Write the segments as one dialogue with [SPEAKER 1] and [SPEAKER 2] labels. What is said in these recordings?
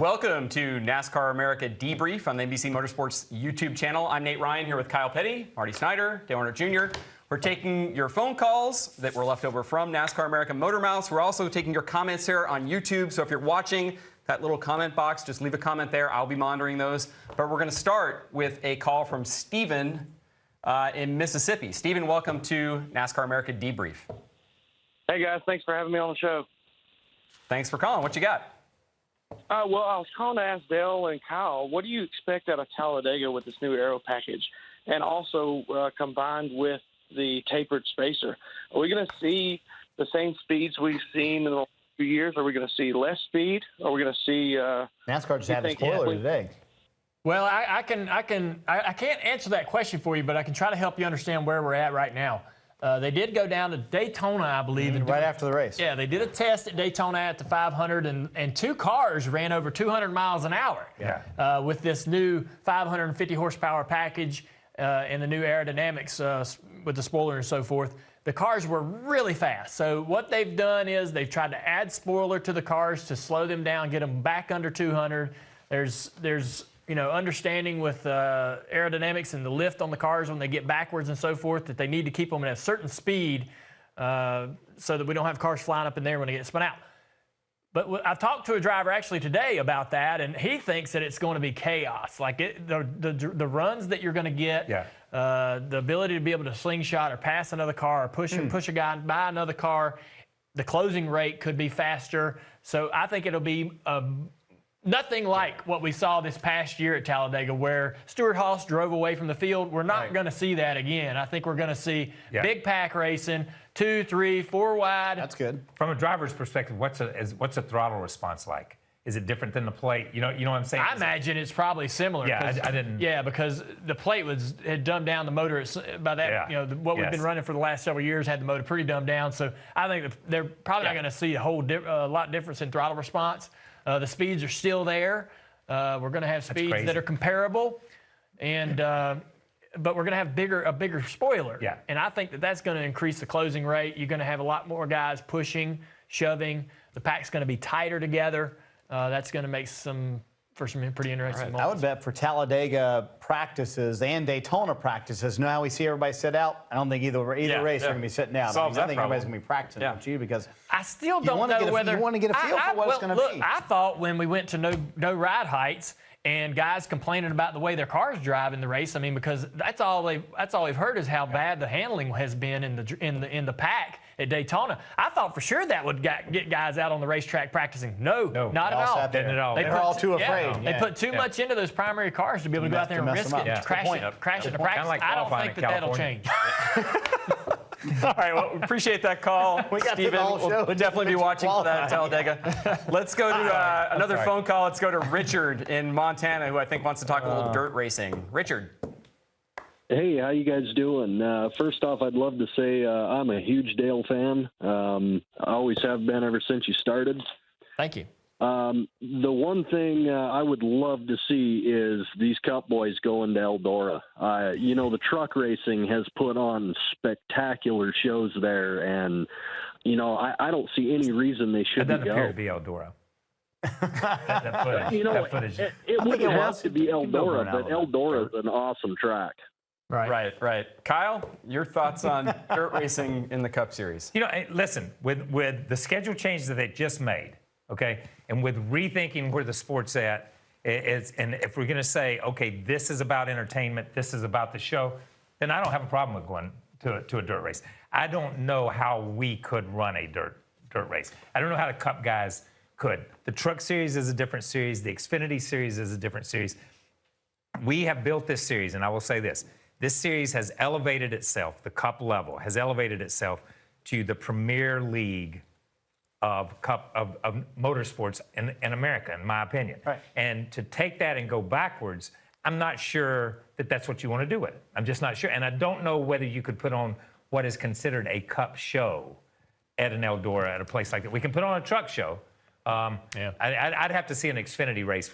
[SPEAKER 1] Welcome to NASCAR America Debrief on the NBC Motorsports YouTube channel. I'm Nate Ryan here with Kyle Petty, Marty Snyder, Dale Earnhardt Jr. We're taking your phone calls that were left over from NASCAR America Motor Mouths. We're also taking your comments here on YouTube. So if you're watching that little comment box, just leave a comment there. I'll be monitoring those. But we're going to start with a call from Steven in Mississippi. Steven, welcome to NASCAR America Debrief.
[SPEAKER 2] Hey, guys. Thanks for having me on the show.
[SPEAKER 1] Thanks for calling. What you got?
[SPEAKER 2] Well, I was calling to ask Dale and Kyle, what do you expect out of Talladega with this new aero package, and also combined with the tapered spacer? Are we going to see the same speeds we've seen in the last few years? Are we going to see less speed? Are we going to see
[SPEAKER 3] NASCAR just had a spoiler today.
[SPEAKER 4] Well, I can't answer that question for you, but I can try to help you understand where we're at right now. They did go down to Daytona, I believe.
[SPEAKER 3] Right after the race.
[SPEAKER 4] Yeah, they did a test at Daytona at the 500, and two cars ran over 200 miles an hour.
[SPEAKER 1] Yeah.
[SPEAKER 4] With this new 550 horsepower package and the new aerodynamics with the spoiler and so forth. The cars were really fast. So what they've done is they've tried to add spoiler to the cars to slow them down, get them back under 200. There's understanding with aerodynamics and the lift on the cars when they get backwards and so forth, that they need to keep them at a certain speed so that we don't have cars flying up in there when they get spun out. But I've talked to a driver actually today about that, and he thinks that it's going to be chaos. Like the runs that you're going to get, the ability to be able to slingshot or pass another car or push a guy by another car, the closing rate could be faster. So I think it'll be nothing like what we saw this past year at Talladega, where Stewart Haas drove away from the field. We're not going to see that again. I think we're going to see big pack racing, 2, 3, 4 wide.
[SPEAKER 3] That's good.
[SPEAKER 5] From a driver's perspective, what's a throttle response like? Is it different than the plate? You know what I'm saying?
[SPEAKER 4] I imagine it's probably similar.
[SPEAKER 5] Yeah, I didn't.
[SPEAKER 4] Yeah, because the plate had dumbed down the motor. By that, what we've been running for the last several years had the motor pretty dumbed down. So I think they're probably not going to see a lot difference in throttle response. The speeds are still there. We're going to have speeds that are comparable, and but we're going to have a bigger spoiler.
[SPEAKER 5] Yeah.
[SPEAKER 4] And I think that's going to increase the closing rate. You're going to have a lot more guys pushing, shoving. The pack's going to be tighter together. That's going to make for some pretty interesting moments.
[SPEAKER 3] I would bet for Talladega practices and Daytona practices, now we see everybody sit out. I don't think either race they're going to be sitting out. I think everybody's going to be practicing with you, because
[SPEAKER 4] I still don't know whether
[SPEAKER 3] you want to get a feel for what it's going to be.
[SPEAKER 4] I thought when we went to no ride heights and guys complaining about the way their cars drive in the race, I mean, because that's all we've heard is how bad the handling has been in the pack at Daytona. I thought for sure that would get guys out on the racetrack practicing. No, not at all.
[SPEAKER 3] They're all too afraid.
[SPEAKER 4] They put too much into those primary cars to be able to go out there and risk it and crash into practice. I don't think that'll change.
[SPEAKER 1] All right, well, we appreciate that call, Steven. We'll definitely be watching for that at Talladega. Let's go to another phone call. Let's go to Richard in Montana, who I think wants to talk a little dirt racing. Richard.
[SPEAKER 6] Hey, how you guys doing? First off, I'd love to say I'm a huge Dale fan. I always have been ever since you started.
[SPEAKER 4] Thank you.
[SPEAKER 6] The one thing I would love to see is these Cup boys going to Eldora. The truck racing has put on spectacular shows there, and, I don't see any reason they shouldn't go.
[SPEAKER 5] It doesn't appear to be Eldora.
[SPEAKER 6] It wouldn't have to be Eldora, but Eldora is an awesome track.
[SPEAKER 1] Right. Kyle, your thoughts on dirt racing in the Cup Series?
[SPEAKER 5] Listen, with the schedule changes that they just made, okay, and with rethinking where the sport's at, and if we're going to say, okay, this is about entertainment, this is about the show, then I don't have a problem with going to a dirt race. I don't know how we could run a dirt race. I don't know how the Cup guys could. The Truck Series is a different series. The XFINITY Series is a different series. We have built this series, and I will say this. This series has elevated itself, the Cup level, has elevated itself to the Premier League of motorsports in America, in my opinion.
[SPEAKER 3] Right.
[SPEAKER 5] And to take that and go backwards, I'm not sure that that's what you want to do with it. I'm just not sure. And I don't know whether you could put on what is considered a Cup show at an Eldora, at a place like that. We can put on a truck show. I'd have to see an Xfinity race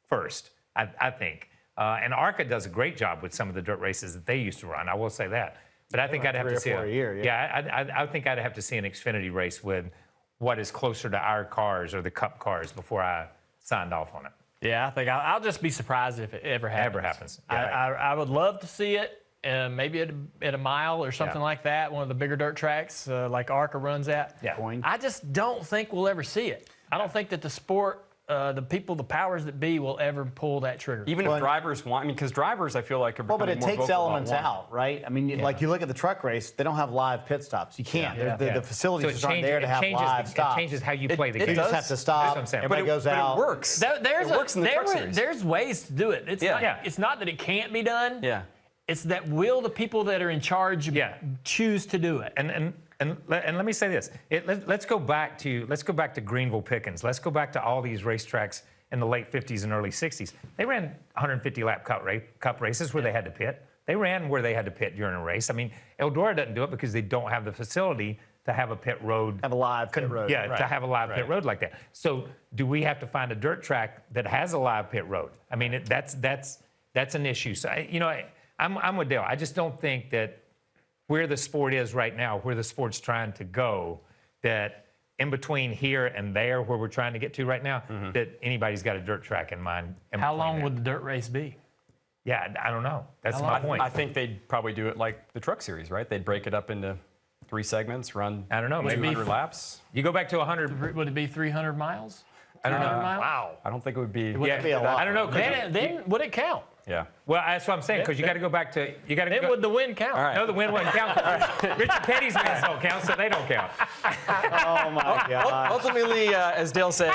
[SPEAKER 5] first, I think. And ARCA does a great job with some of the dirt races that they used to run. I will say that. But I think I'd have to see
[SPEAKER 3] a year.
[SPEAKER 5] I think I'd have to see an Xfinity race with what is closer to our cars or the Cup cars before I signed off on it.
[SPEAKER 4] Yeah, I think I'll just be surprised if it ever happens.
[SPEAKER 5] Ever happens. Yeah,
[SPEAKER 4] I would love to see it, maybe at a mile or something like that, one of the bigger dirt tracks like ARCA runs at.
[SPEAKER 5] Yeah.
[SPEAKER 4] I just don't think we'll ever see it. I don't think that the sport, the powers that be, will ever pull that trigger.
[SPEAKER 1] Even if drivers want, because drivers, I feel like, are becoming
[SPEAKER 3] but it
[SPEAKER 1] more
[SPEAKER 3] takes
[SPEAKER 1] vocal
[SPEAKER 3] elements
[SPEAKER 1] about
[SPEAKER 3] out, right? I mean, like you look at the truck race, they don't have live pit stops. You can't. The facilities just aren't there to have live stops.
[SPEAKER 5] It changes how you play the game.
[SPEAKER 3] You just have to stop.
[SPEAKER 5] That's what I'm saying.
[SPEAKER 3] Everybody goes out.
[SPEAKER 1] But it works.
[SPEAKER 4] There's
[SPEAKER 1] it works in the truck series.
[SPEAKER 4] There's ways to do it. It's not that it can't be done.
[SPEAKER 1] Yeah.
[SPEAKER 4] It's that will the people that are in charge choose to do it.
[SPEAKER 5] And let me say this. Let's go back to Greenville Pickens. Let's go back to all these racetracks in the late 50s and early 60s. They ran 150-lap cup races where they had to pit. They ran where they had to pit during a race. I mean, Eldora doesn't do it because they don't have the facility to have a pit road.
[SPEAKER 3] Have a live pit road.
[SPEAKER 5] Yeah, to have a live pit road like that. So do we have to find a dirt track that has a live pit road? I mean, that's an issue. So, I'm with Dale. I just don't think that where the sport is right now, where the sport's trying to go, that in between here and there, where we're trying to get to right now, that anybody's got a dirt track in mind.
[SPEAKER 4] How long would the dirt race be?
[SPEAKER 5] Yeah, I don't know. That's my point.
[SPEAKER 1] I think they'd probably do it like the truck series, right? They'd break it up into 3 segments, run
[SPEAKER 5] I don't know, maybe
[SPEAKER 1] 200 laps.
[SPEAKER 5] You go back to 100.
[SPEAKER 4] Would it be 300 miles?
[SPEAKER 5] I don't know.
[SPEAKER 4] Wow.
[SPEAKER 1] I don't think it would be.
[SPEAKER 3] It'd be a lot.
[SPEAKER 5] I don't know.
[SPEAKER 4] Then would it count?
[SPEAKER 1] Yeah.
[SPEAKER 5] Well, that's what I'm saying, because you got to go back to
[SPEAKER 4] Then would the win count?
[SPEAKER 1] All right.
[SPEAKER 5] No, the win wouldn't count. Richard Petty's wins don't count, so they don't count.
[SPEAKER 3] Oh my God.
[SPEAKER 1] Ultimately, as Dale said,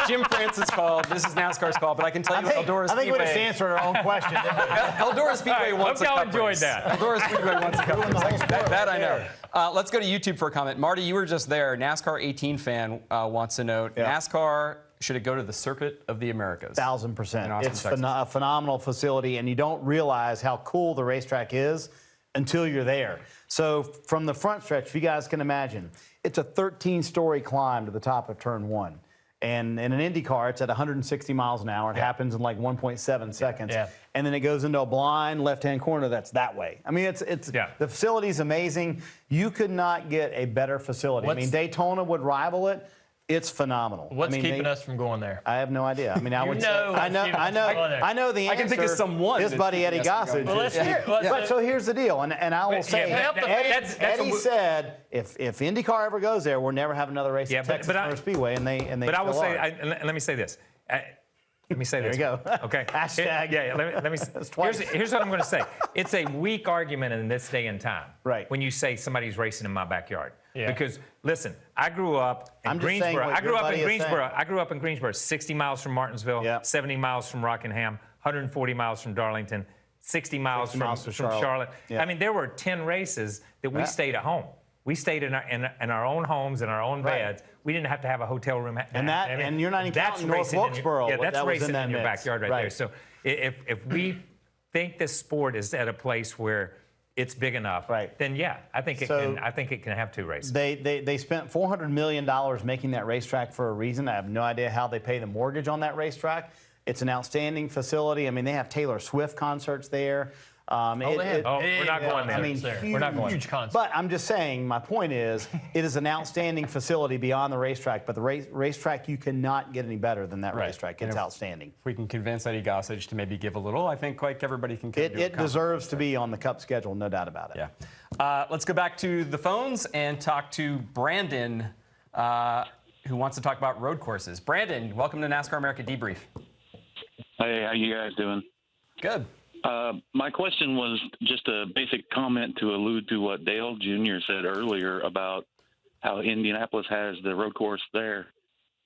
[SPEAKER 1] Jim Francis called. This is NASCAR's call, but I can tell you, Eldora
[SPEAKER 3] I think we just
[SPEAKER 1] Speedway.
[SPEAKER 3] answered our own question. Didn't we?
[SPEAKER 1] Eldora Speedway wants a
[SPEAKER 5] Hope y'all
[SPEAKER 1] cup
[SPEAKER 5] enjoyed
[SPEAKER 1] race.
[SPEAKER 5] that.
[SPEAKER 1] Eldora Speedway wants a cup race. That I know. Let's go to YouTube for a comment. Marty, you were just there. NASCAR 18 fan wants to note, NASCAR, should it go to the Circuit of the Americas?
[SPEAKER 3] 1,000%. It's
[SPEAKER 1] Texas.
[SPEAKER 3] a phenomenal facility, and you don't realize how cool the racetrack is until you're there. So from the front stretch, if you guys can imagine, it's a 13-story climb to the top of Turn 1. And in an Indy car, it's at 160 miles an hour. It happens in like 1.7 seconds.
[SPEAKER 4] Yeah.
[SPEAKER 3] And then it goes into a blind left-hand corner that's that way. I mean, the facility's amazing. You could not get a better facility. I mean, Daytona would rival it. It's phenomenal.
[SPEAKER 4] What's keeping us from going there?
[SPEAKER 3] I have no idea. I mean, I would say, I know the answer.
[SPEAKER 1] I can think of someone.
[SPEAKER 3] His buddy Eddie Gossage.
[SPEAKER 4] Well, let's hear it.
[SPEAKER 3] But so here's the deal, and I will say,
[SPEAKER 5] that's
[SPEAKER 3] Eddie said if IndyCar ever goes there, we'll never have another race at Texas Motor Speedway, and they.
[SPEAKER 5] But I will say, let me say this. Let me say this.
[SPEAKER 3] There you go.
[SPEAKER 5] Okay.
[SPEAKER 3] Hashtag.
[SPEAKER 5] Let me. Here's what I'm going to say. It's a weak argument in this day and time.
[SPEAKER 3] Right.
[SPEAKER 5] When you say somebody's racing in my backyard.
[SPEAKER 4] Yeah.
[SPEAKER 5] Because listen, I grew up in
[SPEAKER 3] I'm just saying
[SPEAKER 5] Greensboro.
[SPEAKER 3] what your buddy is saying.
[SPEAKER 5] I grew up in Greensboro, 60 miles from Martinsville, 70 miles from Rockingham, 140 miles from Darlington, 60 miles from Charlotte.
[SPEAKER 3] Yeah.
[SPEAKER 5] I mean, there were 10 races that we stayed at home. We stayed in our own homes, in our own beds. We didn't have to have a hotel room.
[SPEAKER 3] And you're not even counting North Wilkesboro.
[SPEAKER 5] Yeah, that's
[SPEAKER 3] that was
[SPEAKER 5] racing
[SPEAKER 3] in
[SPEAKER 5] your
[SPEAKER 3] mix.
[SPEAKER 5] backyard right there. So if we think this sport is at a place where it's big enough, then yeah, I think it can have 2 races.
[SPEAKER 3] They spent $400 million making that racetrack for a reason. I have no idea how they pay the mortgage on that racetrack. It's an outstanding facility. I mean, they have Taylor Swift concerts there.
[SPEAKER 5] We're not going there.
[SPEAKER 3] I mean,
[SPEAKER 5] we're not going.
[SPEAKER 4] Huge concert.
[SPEAKER 3] But I'm just saying, my point is, it is an outstanding facility beyond the racetrack. But the racetrack, you cannot get any better than that racetrack. It's outstanding.
[SPEAKER 1] If we can convince Eddie Gossage to maybe give a little, I think like everybody can.
[SPEAKER 3] It deserves to be on the Cup schedule, no doubt about it.
[SPEAKER 1] Yeah. Let's go back to the phones and talk to Brandon, who wants to talk about road courses. Brandon, welcome to NASCAR America Debrief.
[SPEAKER 7] Hey, how you guys doing?
[SPEAKER 1] Good.
[SPEAKER 7] My question was just a basic comment to allude to what Dale Jr. said earlier about how Indianapolis has the road course there.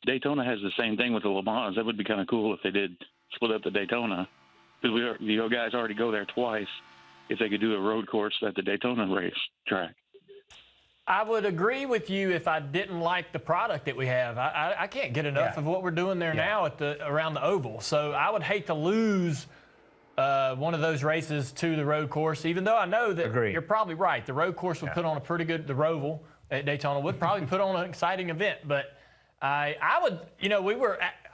[SPEAKER 7] Daytona has the same thing with the Le Mans. That would be kind of cool if they did split up the Daytona. Because you guys already go there twice. If they could do a road course at the Daytona race track.
[SPEAKER 4] I would agree with you if I didn't like the product that we have. I can't get enough of what we're doing there now around the oval. So I would hate to lose one of those races to the road course, even though I know that you're probably right. The road course would put on a pretty good, the Roval at Daytona would probably put on an exciting event. But I would,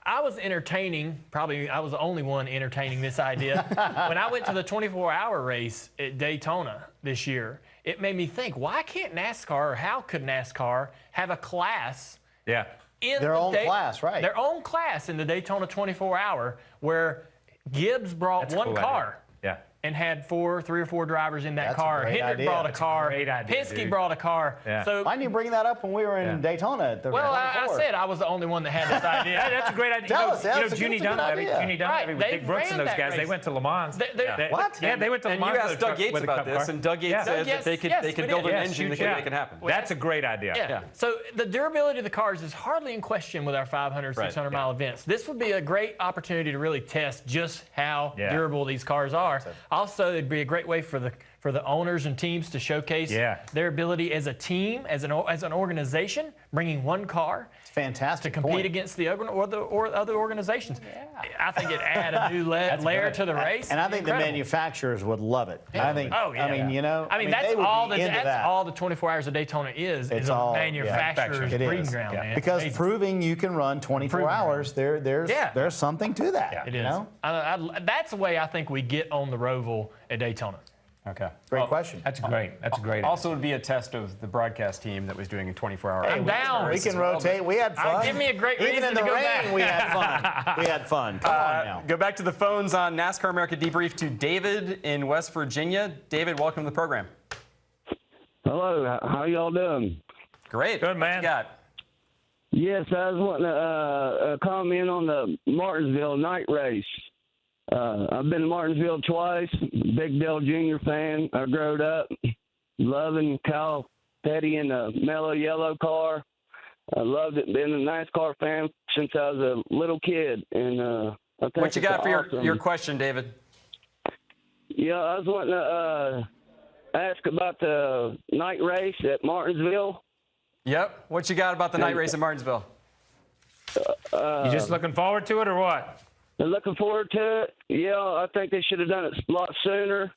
[SPEAKER 4] I was entertaining, probably I was the only one entertaining this idea. When I went to the 24-hour race at Daytona this year, it made me think, why can't NASCAR, or how could NASCAR have a class in
[SPEAKER 3] Their own class, right.
[SPEAKER 4] Their own class in the Daytona 24-hour, where Gibbs brought
[SPEAKER 5] That's a
[SPEAKER 4] one
[SPEAKER 5] cool
[SPEAKER 4] car.
[SPEAKER 5] idea. Yeah.
[SPEAKER 4] And had 3 or 4 drivers in that
[SPEAKER 3] That's a
[SPEAKER 4] car.
[SPEAKER 3] great
[SPEAKER 4] Hendrick
[SPEAKER 3] idea.
[SPEAKER 4] brought a
[SPEAKER 3] That's
[SPEAKER 5] a
[SPEAKER 4] car.
[SPEAKER 5] great idea,
[SPEAKER 4] Penske
[SPEAKER 5] dude.
[SPEAKER 4] brought a car.
[SPEAKER 5] Yeah.
[SPEAKER 4] So,
[SPEAKER 3] Why didn't you bring that up when we were in Daytona at the
[SPEAKER 4] well, I
[SPEAKER 3] 24?
[SPEAKER 4] said I was the only one that had this idea.
[SPEAKER 5] That's a great idea.
[SPEAKER 3] Tell us, that's a
[SPEAKER 5] Junie
[SPEAKER 3] good
[SPEAKER 5] Dunleavy,
[SPEAKER 3] idea.
[SPEAKER 5] Junie Dunleavy
[SPEAKER 4] Right,
[SPEAKER 5] with
[SPEAKER 4] they
[SPEAKER 5] Dick Brooks and
[SPEAKER 4] ran
[SPEAKER 5] those
[SPEAKER 4] that
[SPEAKER 5] guys, they
[SPEAKER 4] race.
[SPEAKER 5] went to Le Mans.
[SPEAKER 3] What?
[SPEAKER 5] Yeah, they went to Le
[SPEAKER 1] And
[SPEAKER 5] Mans.
[SPEAKER 1] you
[SPEAKER 5] with
[SPEAKER 1] asked
[SPEAKER 5] a
[SPEAKER 1] Doug
[SPEAKER 5] truck-
[SPEAKER 1] Yates
[SPEAKER 5] with a
[SPEAKER 1] about
[SPEAKER 5] cup
[SPEAKER 1] this,
[SPEAKER 5] car.
[SPEAKER 1] and Doug Yates
[SPEAKER 5] Yeah.
[SPEAKER 1] said
[SPEAKER 4] Yes,
[SPEAKER 1] that they
[SPEAKER 4] yes,
[SPEAKER 1] could
[SPEAKER 4] we
[SPEAKER 1] build
[SPEAKER 4] did.
[SPEAKER 1] an
[SPEAKER 5] Yes,
[SPEAKER 1] engine that
[SPEAKER 5] huge
[SPEAKER 1] could make it happen.
[SPEAKER 5] That's a great idea.
[SPEAKER 4] Yeah. So the durability of the cars is hardly in question with our 500, 600 mile events. This would be a great opportunity to really test just how durable these cars are. Also, it'd be a great way for the owners and teams to showcase their ability as a team, as an organization, bringing one car.
[SPEAKER 3] It's fantastic.
[SPEAKER 4] To compete against the other organizations. I think it add a new layer to the race.
[SPEAKER 3] And I think
[SPEAKER 4] Incredible.
[SPEAKER 3] the manufacturers would love it.
[SPEAKER 4] Yeah.
[SPEAKER 3] I think.
[SPEAKER 4] Oh, yeah.
[SPEAKER 3] I mean, you know.
[SPEAKER 4] I mean,
[SPEAKER 3] they
[SPEAKER 4] that's
[SPEAKER 3] would
[SPEAKER 4] all
[SPEAKER 3] be into that.
[SPEAKER 4] all the 24 hours of Daytona is
[SPEAKER 3] It's
[SPEAKER 4] a
[SPEAKER 3] all
[SPEAKER 4] manufacturer's
[SPEAKER 3] It is.
[SPEAKER 4] breeding ground, man.
[SPEAKER 3] Because
[SPEAKER 4] Amazing.
[SPEAKER 3] proving you can run 24
[SPEAKER 4] Proving
[SPEAKER 3] hours, there's something to that.
[SPEAKER 4] It
[SPEAKER 3] you
[SPEAKER 4] is.
[SPEAKER 3] know?
[SPEAKER 4] That's the way I think we get on the Roval at Daytona.
[SPEAKER 1] Okay.
[SPEAKER 3] Great question.
[SPEAKER 5] That's great. That's a great
[SPEAKER 1] Also, would be a test of the broadcast team that was doing a 24-hour.
[SPEAKER 4] I'm down.
[SPEAKER 3] We can rotate. We had fun.
[SPEAKER 4] Give me a great
[SPEAKER 3] Even
[SPEAKER 4] reason
[SPEAKER 3] in the
[SPEAKER 4] to go
[SPEAKER 3] rain,
[SPEAKER 4] back.
[SPEAKER 3] we had fun. We had fun. Come on now.
[SPEAKER 1] Go back to the phones on NASCAR America Debrief to David in West Virginia. David, welcome to the program.
[SPEAKER 8] Hello, how y'all doing?
[SPEAKER 1] Great.
[SPEAKER 5] Good, man.
[SPEAKER 1] What you got?
[SPEAKER 8] Yes, I was wanting to comment on the Martinsville night race. I've been to Martinsville twice. Big Dale Jr. fan. I growed up loving Kyle Petty in the mellow yellow car. I loved it. Been a NASCAR fan since I was a little kid. And I think
[SPEAKER 1] What you
[SPEAKER 8] it's
[SPEAKER 1] got for
[SPEAKER 8] awesome.
[SPEAKER 1] your question, David?
[SPEAKER 8] Yeah, I was wanting to ask about the night race at Martinsville.
[SPEAKER 1] Yep. What you got about the night race in Martinsville?
[SPEAKER 5] You just looking forward to it or what?
[SPEAKER 8] I'm looking forward to it. Yeah, I think they should have done it a lot sooner.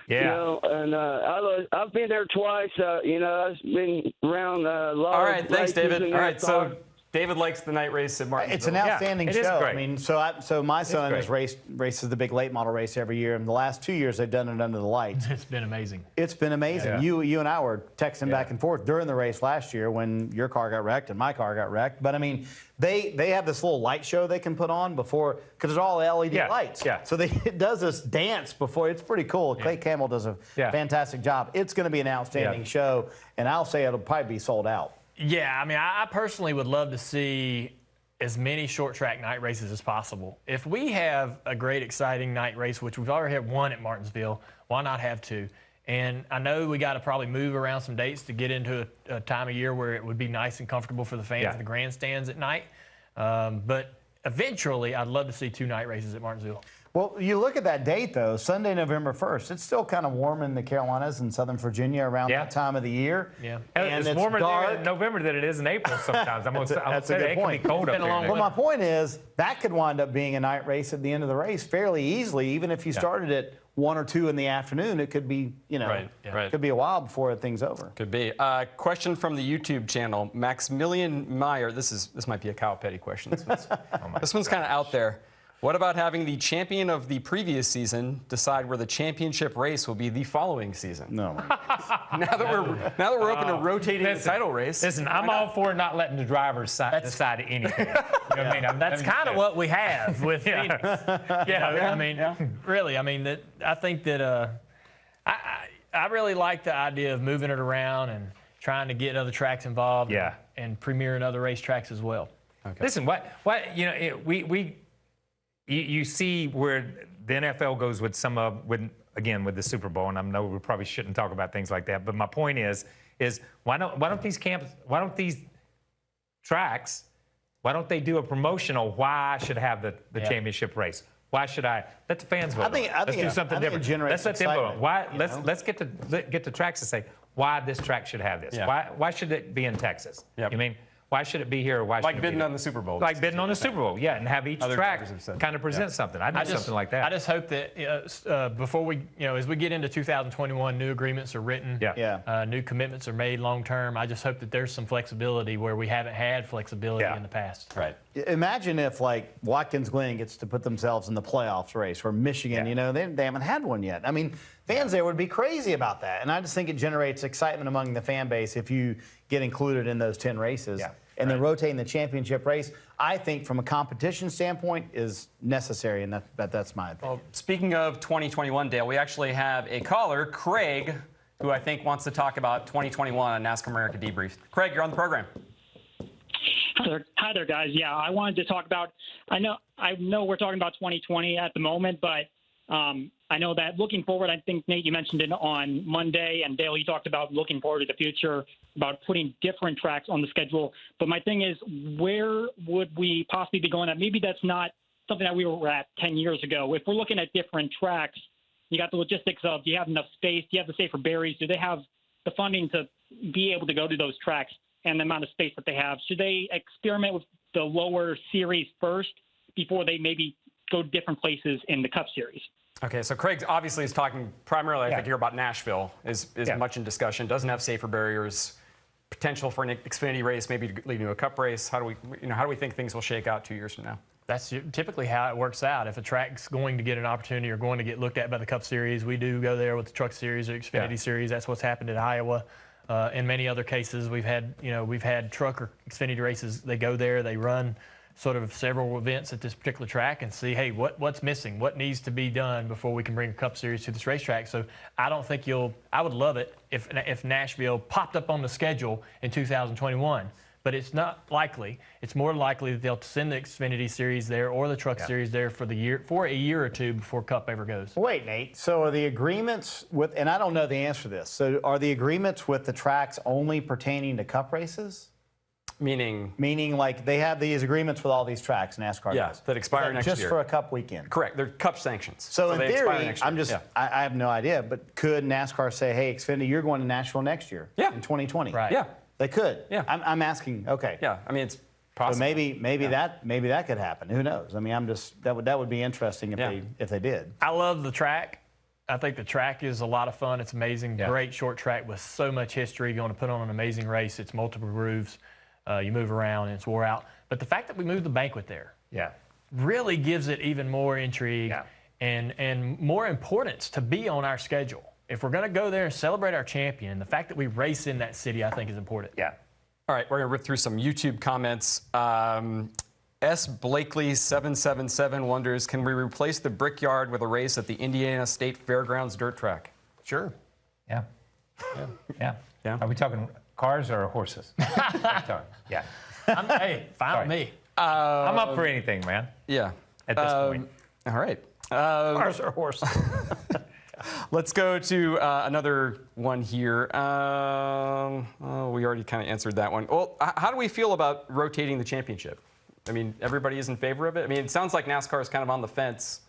[SPEAKER 5] Yeah.
[SPEAKER 8] You know, and I've been there twice. You know, I've been around a lot.
[SPEAKER 1] All right.
[SPEAKER 8] of
[SPEAKER 1] Thanks,
[SPEAKER 8] races
[SPEAKER 1] David.
[SPEAKER 8] in
[SPEAKER 1] All right.
[SPEAKER 8] NASCAR.
[SPEAKER 1] So David likes the night race at Martinsville.
[SPEAKER 3] It's an outstanding
[SPEAKER 5] it
[SPEAKER 3] show.
[SPEAKER 5] is great.
[SPEAKER 3] I mean, so my son has
[SPEAKER 5] great.
[SPEAKER 3] races the big late model race every year, and the last 2 years they've done it under the lights.
[SPEAKER 4] It's been amazing.
[SPEAKER 3] It's been amazing.
[SPEAKER 5] Yeah.
[SPEAKER 3] You and I were texting back and forth during the race last year when your car got wrecked and my car got wrecked. But I mean, they have this little light show they can put on before, because it's all LED lights.
[SPEAKER 5] Yeah.
[SPEAKER 3] So it does this dance before. It's pretty cool. Clay Campbell does a fantastic job. It's going to be an outstanding show, and I'll say it'll probably be sold out.
[SPEAKER 4] Yeah, I mean, I personally would love to see as many short track night races as possible. If we have a great, exciting night race, which we've already had one at Martinsville, why not have two? And I know we got to probably move around some dates to get into a time of year where it would be nice and comfortable for the fans in the grandstands at night. But eventually, I'd love to see two night races at Martinsville.
[SPEAKER 3] Well, you look at that date, though, Sunday, November 1st. It's still kind of warm in the Carolinas and Southern Virginia around that time of the year.
[SPEAKER 4] Yeah.
[SPEAKER 3] And
[SPEAKER 5] it's warmer
[SPEAKER 3] dark.
[SPEAKER 5] there in November than it is in April sometimes. I'm going to
[SPEAKER 3] That's
[SPEAKER 5] say
[SPEAKER 3] a good
[SPEAKER 5] it can
[SPEAKER 3] point.
[SPEAKER 5] be cold up
[SPEAKER 4] It's been a
[SPEAKER 5] there.
[SPEAKER 4] long
[SPEAKER 3] Well, my point is that could wind up being a night race at the end of the race fairly easily. Even if you started at 1 or 2 in the afternoon, it could be,
[SPEAKER 1] Right.
[SPEAKER 3] could be a while before thing's over.
[SPEAKER 1] Could be. Question from the YouTube channel, Maximilian Meyer. This might be a Kyle Petty question. This one's kind of out there. What about having the champion of the previous season decide where the championship race will be the following season?
[SPEAKER 3] No.
[SPEAKER 1] Now that we're open to rotating the title race.
[SPEAKER 5] Listen, I'm all for not letting the drivers decide anything. You know what I mean?
[SPEAKER 4] That's kind of what we have with Phoenix. I mean, really, I mean, I think that I really like the idea of moving it around and trying to get other tracks involved and premiering other racetracks as well.
[SPEAKER 5] Okay. Listen, you see where the NFL goes with with the Super Bowl, and I know we probably shouldn't talk about things like that, but my point is why don't these tracks, why don't they do a promotional why I should have the championship race? Why should I let the fans vote? Let's do something different. Let's let them vote. Why? Let's get the tracks to say why this track should have this.
[SPEAKER 1] Yeah.
[SPEAKER 5] Why should it be in Texas?
[SPEAKER 1] Yep.
[SPEAKER 5] You mean? Why should it be here? Or why should it be
[SPEAKER 1] bidding
[SPEAKER 5] there?
[SPEAKER 1] on the Super Bowl.
[SPEAKER 5] Like bidding on the Super Bowl, and have each
[SPEAKER 1] Other
[SPEAKER 5] track
[SPEAKER 1] drivers have said.
[SPEAKER 5] kind of present something. I'd do something like that.
[SPEAKER 4] I just hope that before we, as we get into 2021, new agreements are written. New commitments are made long term. I just hope that there's some flexibility where we haven't had flexibility in the past.
[SPEAKER 1] Right.
[SPEAKER 3] Imagine if, like, Watkins Glen gets to put themselves in the playoffs race, or Michigan, they haven't had one yet. I mean, fans there would be crazy about that. And I just think it generates excitement among the fan base if you get included in those 10 races. and then rotating the championship race, I think from a competition standpoint is necessary, and that's my opinion.
[SPEAKER 1] Well, speaking of 2021, Dale, we actually have a caller, Craig, who I think wants to talk about 2021 on NASCAR America Debrief. Craig, you're on the program.
[SPEAKER 9] Hi there, guys. Yeah, I wanted to talk about. I know we're talking about 2020 at the moment, but I know that looking forward. I think Nate, you mentioned it on Monday, and Dale, you talked about looking forward to the future, about putting different tracks on the schedule. But my thing is, where would we possibly be going at? Maybe that's not something that we were at 10 years ago. If we're looking at different tracks, you got the logistics of, do you have enough space? Do you have the safer berries? Do they have the funding to be able to go to those tracks and the amount of space that they have? Should they experiment with the lower series first before they maybe go to different places in the Cup Series?
[SPEAKER 1] Okay, so Craig obviously is talking primarily, I think, here about Nashville is much in discussion. Doesn't have safer barriers, potential for an Xfinity race, maybe leading to a Cup race. How do we think things will shake out 2 years from now?
[SPEAKER 4] That's typically how it works out. If a track's going to get an opportunity or going to get looked at by the Cup Series, we do go there with the Truck Series or Xfinity Series. That's what's happened at Iowa. In many other cases, we've had truck or Xfinity races. They go there, they run sort of several events at this particular track and see, hey, what's missing? What needs to be done before we can bring a Cup Series to this racetrack? So I don't think I would love it if Nashville popped up on the schedule in 2021. But it's not likely. It's more likely that they'll send the Xfinity Series there or the Truck Series there for a year or two before Cup ever goes.
[SPEAKER 3] Wait, Nate. So are the agreements with, and I don't know the answer to this, so are the agreements with the tracks only pertaining to Cup races?
[SPEAKER 1] Meaning
[SPEAKER 3] like they have these agreements with all these tracks, NASCAR
[SPEAKER 1] yeah,
[SPEAKER 3] does.
[SPEAKER 1] that expire next year.
[SPEAKER 3] Just for a Cup weekend.
[SPEAKER 1] Correct. They're Cup sanctions.
[SPEAKER 3] So in
[SPEAKER 1] they
[SPEAKER 3] theory,
[SPEAKER 1] expire next year.
[SPEAKER 3] I have no idea, but could NASCAR say, hey, Xfinity, you're going to Nashville next year in 2020?
[SPEAKER 4] Right.
[SPEAKER 1] Yeah.
[SPEAKER 3] They could.
[SPEAKER 1] Yeah.
[SPEAKER 3] I'm asking. Okay.
[SPEAKER 1] Yeah. I mean, it's possible.
[SPEAKER 3] So maybe that could happen. Who knows? I mean, that would be interesting if they did.
[SPEAKER 4] I love the track. I think the track is a lot of fun. It's amazing. Yeah. Great short track with so much history. Going to put on an amazing race. It's multiple grooves. You move around and it's wore out. But the fact that we moved the banquet there really gives it even more intrigue and more importance to be on our schedule. If we're going to go there and celebrate our champion, the fact that we race in that city, I think, is important.
[SPEAKER 1] Yeah. All right, we're going to rip through some YouTube comments. S. Blakely 777 wonders, can we replace the Brickyard with a race at the Indiana State Fairgrounds dirt track?
[SPEAKER 4] Sure.
[SPEAKER 5] Yeah. Are we talking cars or horses? Yeah.
[SPEAKER 4] Hey, fine with me.
[SPEAKER 5] I'm up for anything, man.
[SPEAKER 1] Yeah.
[SPEAKER 5] At this point.
[SPEAKER 1] All right.
[SPEAKER 4] Cars or horses?
[SPEAKER 1] Let's go to another one here. We already kind of answered that one. Well, how do we feel about rotating the championship? I mean, everybody is in favor of it. I mean, it sounds like NASCAR is kind of on the fence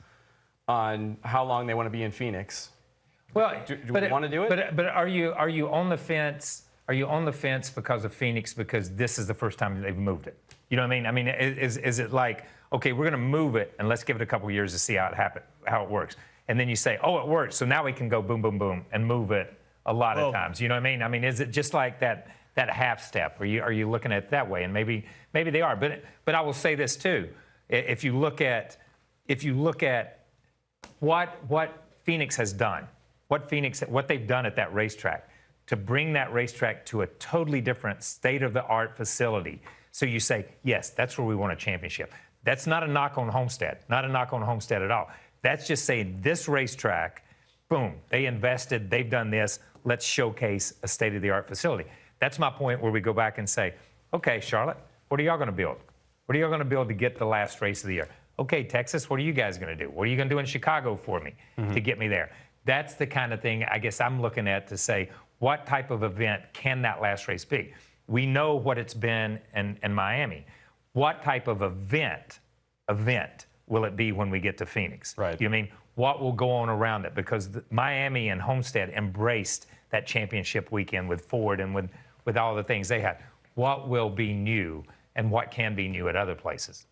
[SPEAKER 1] on how long they want to be in Phoenix.
[SPEAKER 5] Well,
[SPEAKER 1] do we want to do it?
[SPEAKER 5] But are you on the fence? Are you on the fence because of Phoenix because this is the first time they've moved it? You know what I mean? I mean, is it like, okay, we're going to move it and let's give it a couple of years to see how it works. And then you say, oh, it works, so now we can go boom, boom, boom, and move it a lot of times. You know what I mean? I mean, is it just like that half step? Are you looking at it that way? And maybe they are. But I will say this too: if you look at what Phoenix has done, what they've done at that racetrack, to bring that racetrack to a totally different state-of-the-art facility. So you say, yes, that's where we want a championship. That's not a knock on Homestead. Not a knock on Homestead at all. That's just saying this racetrack, boom, they invested, they've done this, let's showcase a state-of-the-art facility. That's my point where we go back and say, okay, Charlotte, what are y'all going to build? What are y'all going to build to get the last race of the year? Okay, Texas, what are you guys going to do? What are you going to do in Chicago for me to get me there? That's the kind of thing I guess I'm looking at to say, what type of event can that last race be? We know what it's been in Miami. What type of event will it be when we get to Phoenix?
[SPEAKER 1] Right.
[SPEAKER 5] You know what I mean? What will go on around it? Because Miami and Homestead embraced that championship weekend with Ford and with all the things they had. What will be new and what can be new at other places?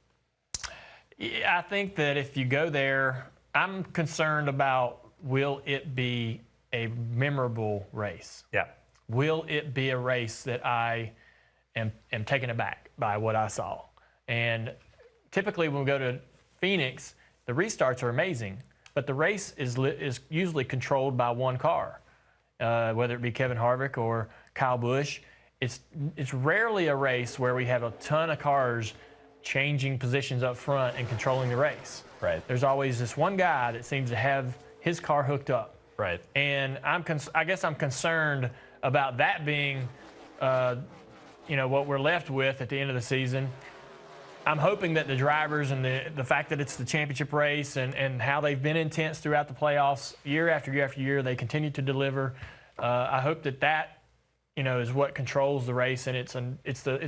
[SPEAKER 4] Yeah, I think that if you go there, I'm concerned about will it be a memorable race?
[SPEAKER 5] Yeah.
[SPEAKER 4] Will it be a race that I am taken aback by what I saw? And typically when we go to Phoenix, the restarts are amazing, but the race is usually controlled by one car, whether it be Kevin Harvick or Kyle Busch. it's rarely a race where we have a ton of cars changing positions up front and controlling the race.
[SPEAKER 1] Right.
[SPEAKER 4] There's always this one guy that seems to have his car hooked up.
[SPEAKER 1] Right.
[SPEAKER 4] And I guess I'm concerned about that being, what we're left with at the end of the season. I'm hoping that the drivers and the fact that it's the championship race and how they've been intense throughout the playoffs year after year after year, they continue to deliver. I hope that is what controls the race, and it's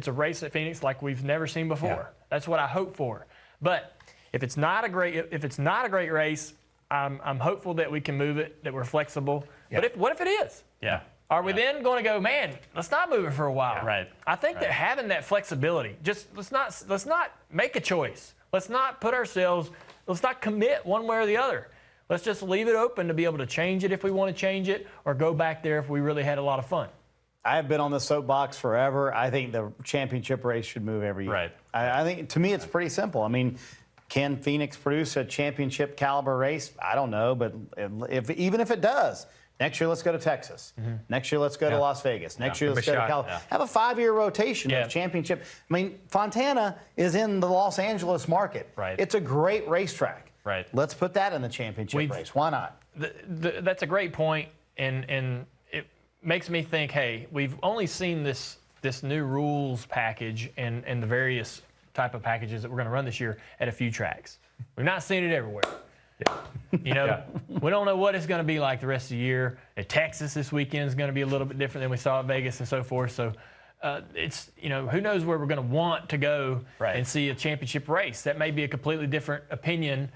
[SPEAKER 4] a race at Phoenix like we've never seen before.
[SPEAKER 1] Yeah.
[SPEAKER 4] That's what I hope for. But if it's not a great race, I'm hopeful that we can move it, that we're flexible.
[SPEAKER 5] Yeah.
[SPEAKER 4] But what if it is?
[SPEAKER 1] Yeah.
[SPEAKER 4] Are we then going to go, man, let's not move it for a while?
[SPEAKER 1] Right.
[SPEAKER 4] I think that having that flexibility, just let's not make a choice. Let's not commit one way or the other. Let's just leave it open to be able to change it if we want to change it, or go back there if we really had a lot of fun.
[SPEAKER 3] I have been on the soapbox forever. I think the championship race should move every year.
[SPEAKER 1] Right.
[SPEAKER 3] I think, to me, it's pretty simple. I mean, can Phoenix produce a championship caliber race? I don't know, but even if it does, next year, let's go to Texas.
[SPEAKER 1] Mm-hmm.
[SPEAKER 3] Next year, let's go to Las Vegas. Next year, let's go to California. Have a 5-year rotation of championship. I mean, Fontana is in the Los Angeles market.
[SPEAKER 1] Right.
[SPEAKER 3] It's a great racetrack.
[SPEAKER 1] Right.
[SPEAKER 3] Let's put that in the championship race. Why not?
[SPEAKER 4] That's a great point, and it makes me think, hey, we've only seen this new rules package and the various type of packages that we're going to run this year at a few tracks. We've not seen it everywhere. We don't know what it's going to be like the rest of the year. At Texas this weekend is going to be a little bit different than we saw at Vegas and so forth. So it's, who knows where we're going to want to go and see a championship race. That may be a completely different opinion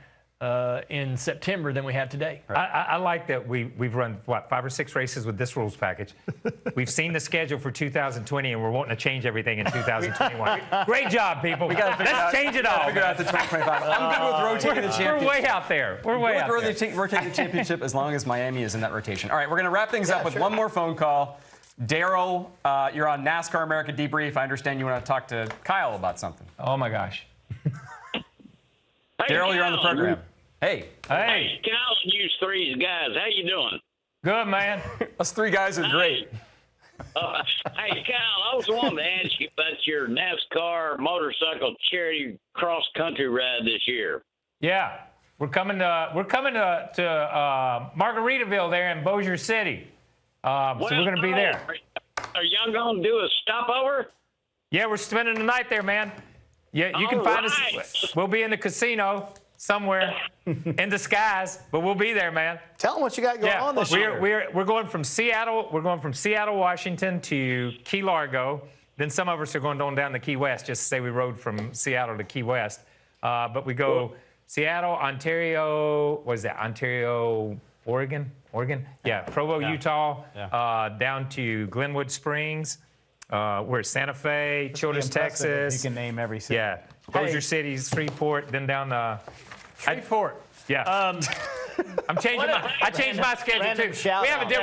[SPEAKER 4] in September than we have today.
[SPEAKER 5] I like that we've run, 5 or 6 races with this rules package. We've seen the schedule for 2020, and we're wanting to change everything in 2021. Great job, people. Let's change it all.
[SPEAKER 1] Figure out the 2025. I'm good with rotating the championship.
[SPEAKER 5] We're way out there. We're way out there.
[SPEAKER 1] Rotating the championship as long as Miami is in that rotation. All right, we're going to wrap things up with one more phone call. Daryl, you're on NASCAR America Debrief. I understand you want to talk to Kyle about something.
[SPEAKER 5] Oh, my gosh.
[SPEAKER 7] Hey,
[SPEAKER 1] Daryl, you're on the program. Hey.
[SPEAKER 7] Hey, Kyle and you three guys, how you doing?
[SPEAKER 5] Good, man.
[SPEAKER 1] Us 3 guys are great.
[SPEAKER 7] Hey, Kyle, I was wanting to ask you about your NASCAR motorcycle charity cross-country ride this year.
[SPEAKER 5] Yeah, we're coming to Margaritaville there in Bossier City. So we're going to be there.
[SPEAKER 7] Are y'all going to do a stopover?
[SPEAKER 5] Yeah, we're spending the night there, man. Yeah, you can find us. We'll be in the casino somewhere in disguise, but we'll be there, man.
[SPEAKER 3] Tell them what you got going on this year.
[SPEAKER 5] We're going from Seattle. We're going from Seattle, Washington to Key Largo. Then some of us are going on down to Key West, just to say we rode from Seattle to Key West. But we go Seattle, Ontario. What is that? Ontario, Oregon. Yeah, Provo, Utah. Down to Glenwood Springs. We're Santa Fe, Childress, Texas.
[SPEAKER 3] You can name every city.
[SPEAKER 5] Yeah, Bossier City, Shreveport, then down to
[SPEAKER 4] Shreveport.
[SPEAKER 5] Yeah. I changed my schedule too.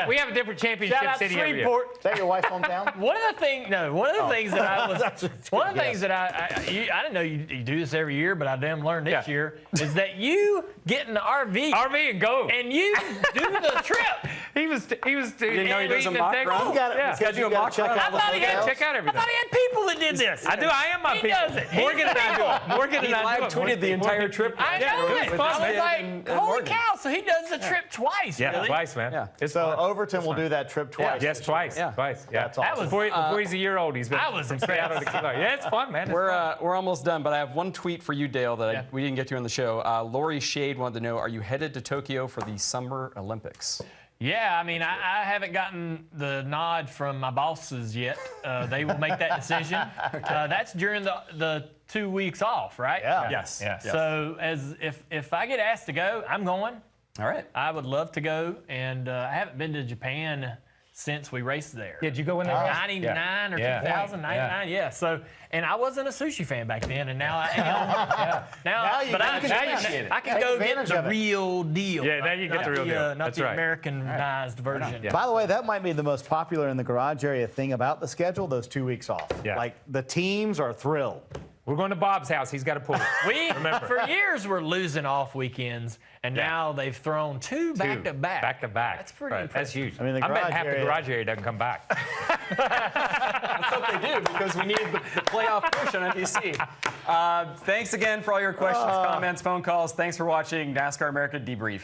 [SPEAKER 5] We have a different championship
[SPEAKER 4] Shout out
[SPEAKER 5] city
[SPEAKER 4] to
[SPEAKER 5] every year.
[SPEAKER 4] Shreveport.
[SPEAKER 3] Is that your wife's hometown?
[SPEAKER 4] One of the things that I didn't know you do this every year, but I damn learned this year is that you get in the RV
[SPEAKER 5] and go,
[SPEAKER 4] and you do the trip.
[SPEAKER 5] He was
[SPEAKER 1] You didn't know he does a mock run?
[SPEAKER 3] You got to do a mock
[SPEAKER 5] check out everything.
[SPEAKER 4] I thought he had people that did this.
[SPEAKER 5] I do. I am my
[SPEAKER 4] He
[SPEAKER 5] people.
[SPEAKER 4] does it.
[SPEAKER 5] Morgan and I do it. Morgan and I do it.
[SPEAKER 1] He live tweeted the entire trip.
[SPEAKER 4] I know it.
[SPEAKER 1] with
[SPEAKER 4] I
[SPEAKER 1] us
[SPEAKER 4] was
[SPEAKER 1] and
[SPEAKER 4] like, holy
[SPEAKER 1] Morgan.
[SPEAKER 4] cow! So he does the trip twice.
[SPEAKER 5] Yeah,
[SPEAKER 4] really?
[SPEAKER 5] twice, man.
[SPEAKER 1] Yeah.
[SPEAKER 5] It's
[SPEAKER 3] So
[SPEAKER 5] fun.
[SPEAKER 3] Overton will do that trip twice.
[SPEAKER 5] Yes, twice.
[SPEAKER 1] Yeah.
[SPEAKER 5] Twice. Yeah.
[SPEAKER 3] That's awesome.
[SPEAKER 5] Before he's a year old, he's been
[SPEAKER 4] I was
[SPEAKER 5] from Seattle to Key Largo. Yeah, it's fun, man.
[SPEAKER 1] We're almost done, but I have one tweet for you, Dale, that we didn't get to on the show. Lori Shade wanted to know, are you headed to Tokyo for the Summer Olympics?
[SPEAKER 4] Yeah, I mean, I haven't gotten the nod from my bosses yet. They will make that decision. That's during the 2 weeks off, right?
[SPEAKER 3] Yeah.
[SPEAKER 1] Yes.
[SPEAKER 4] So if I get asked to go, I'm going.
[SPEAKER 1] All right.
[SPEAKER 4] I would love to go, and I haven't been to Japan since we raced there.
[SPEAKER 5] Did you go in there?
[SPEAKER 4] 99 or 2000, 99, yeah. So, and I wasn't a sushi fan back then, and now I am. Now
[SPEAKER 3] you
[SPEAKER 4] but
[SPEAKER 3] can
[SPEAKER 4] I
[SPEAKER 3] appreciate it.
[SPEAKER 4] I can
[SPEAKER 3] Take
[SPEAKER 4] go get
[SPEAKER 3] advantage
[SPEAKER 4] the
[SPEAKER 3] of it.
[SPEAKER 4] real deal.
[SPEAKER 5] Yeah, now you get the real deal.
[SPEAKER 4] Not
[SPEAKER 5] That's
[SPEAKER 4] the
[SPEAKER 5] right.
[SPEAKER 4] Americanized version.
[SPEAKER 5] Yeah.
[SPEAKER 3] By the way, that might be the most popular in the garage area thing about the schedule, those 2 weeks off.
[SPEAKER 5] Yeah.
[SPEAKER 3] Like, the teams are thrilled.
[SPEAKER 5] We're going to Bob's house. He's got a pool. Remember.
[SPEAKER 4] For years, we're losing off weekends, and now they've thrown two back to back.
[SPEAKER 5] Back to back.
[SPEAKER 4] That's pretty impressive.
[SPEAKER 5] That's huge.
[SPEAKER 3] I mean, the
[SPEAKER 5] I bet
[SPEAKER 3] garage
[SPEAKER 5] half
[SPEAKER 3] area-
[SPEAKER 5] the garage area doesn't come back.
[SPEAKER 1] Let's hope they do, because we need the playoff push on NBC. Thanks again for all your questions, comments, phone calls. Thanks for watching NASCAR America Debrief.